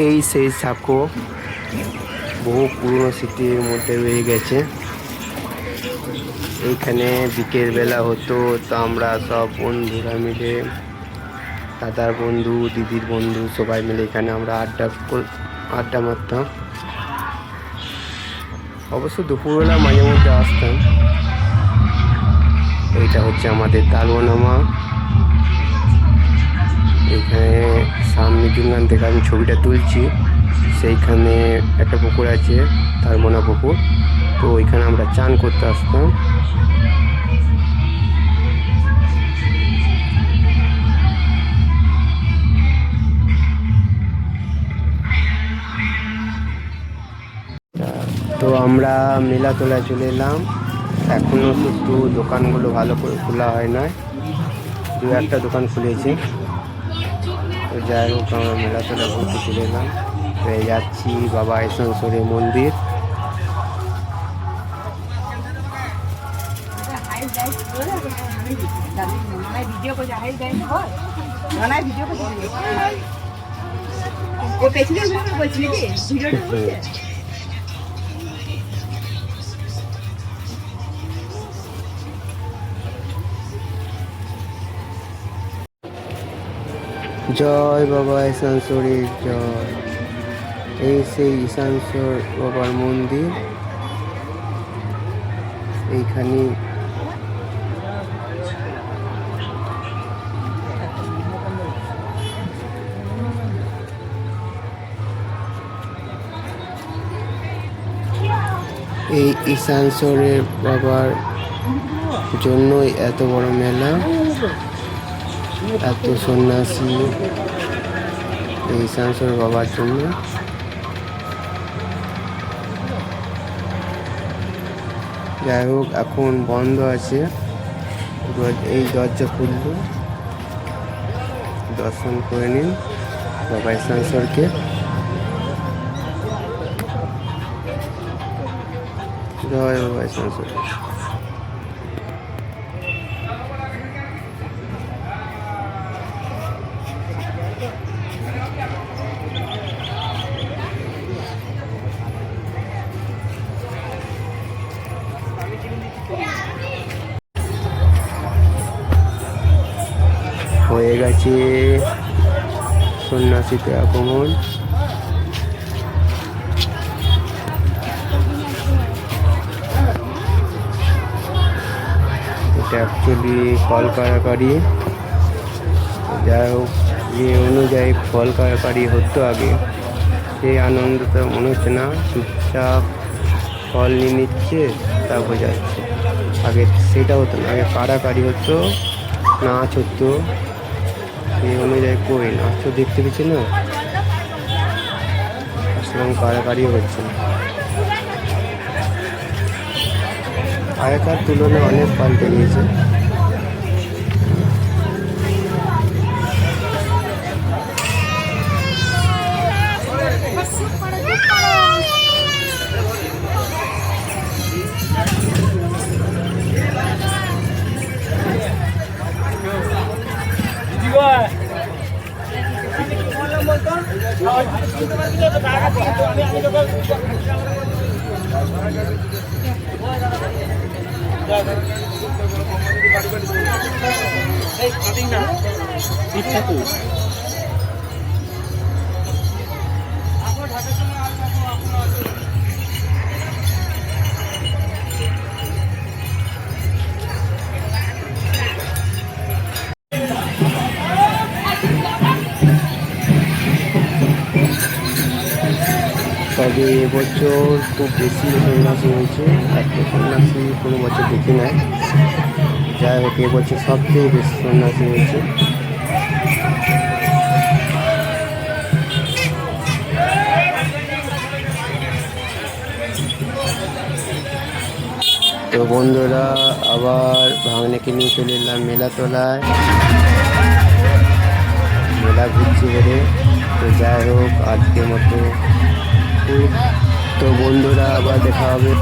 এই সেই সাঁকো বহু পুরনো স্মৃতির মধ্যে রয়ে গেছে। এইখানে বিকেল বেলা হতো, তো আমরা সব বন্ধুরা মিলে, দাদার বন্ধু, দিদির বন্ধু, সবাই মিলে এখানে আমরা আড্ডা মারতাম। অবশ্য দুপুরবেলা মাঝে মধ্যে আসতাম। এইটা হচ্ছে আমাদের দালুয়ানামা। এখানে সামনে যেখান থেকে আমি ছবিটা তুলছি সেইখানে একটা পুকুর আছে, তালমোনা পুকুর। তো ওইখানে আমরা চান করতে আসতাম। তো আমরা মেলাতলায় চলে এলাম। এখনও শুধু দোকানগুলো ভালো করে খোলা হয় না, দু একটা দোকান খুলেছে। তো যাই হোক, আমরা মেলাতলা ঘুরতে চলে এলাম। হয়ে যাচ্ছি বাবা আসানসোলের মন্দির। জয় বাবা আসানসোলের জয়। এই সেই আসানসোল বাবার মন্দির। এইখানে এই আসানসোলের বাবার জন্যই এত বড় মেলা, এত সন্ন্যাসী এই আসানসোল বাবার জন্য। যাই হোক, এখন বন্ধ আছে। এই দরজা খুলল, দর্শন করে নিন বাবা আসানসোলকে। জয় বাবা আসানসোল। হয়ে গেছে সন্ন্যাসীতে আগমন। এটা অ্যাকচুয়ালি ফল কাড়াকাড়ি। যাই হোক, যে অনুযায়ী ফল কাড়াকাড়ি হতো আগে, সেই আনন্দটা মনে হচ্ছে না। চুপচাপ ফল নিয়ে নিচ্ছে, তা বোঝাচ্ছে। আগে সেটা হতো না, আগে কাড়াকাড়ি হতো, নাচ হতো। সেই অনুযায়ী কই নাচ তো দেখতে পেয়েছি না, সেরকম কাড়াকাড়িও হচ্ছে না। আগেকার তুলনায় অনেক পাল্টে গিয়েছে। তবে এবছর খুব বেশি সন্ন্যাসী হয়েছে, এত সন্ন্যাসী কোনো বছর দেখি নাই। যাই হোক, এবছর সবচেয়ে বেশি সন্ন্যাসী হয়েছে। তো বন্ধুরা, আবার ভাগ্নেকে নিয়ে চলে এলাম মেলাতলায়, মেলা ঘুরছি বলে। তো যাই হোক, আজকের মতো। তো বন্ধুরা, আবার দেখা হবে।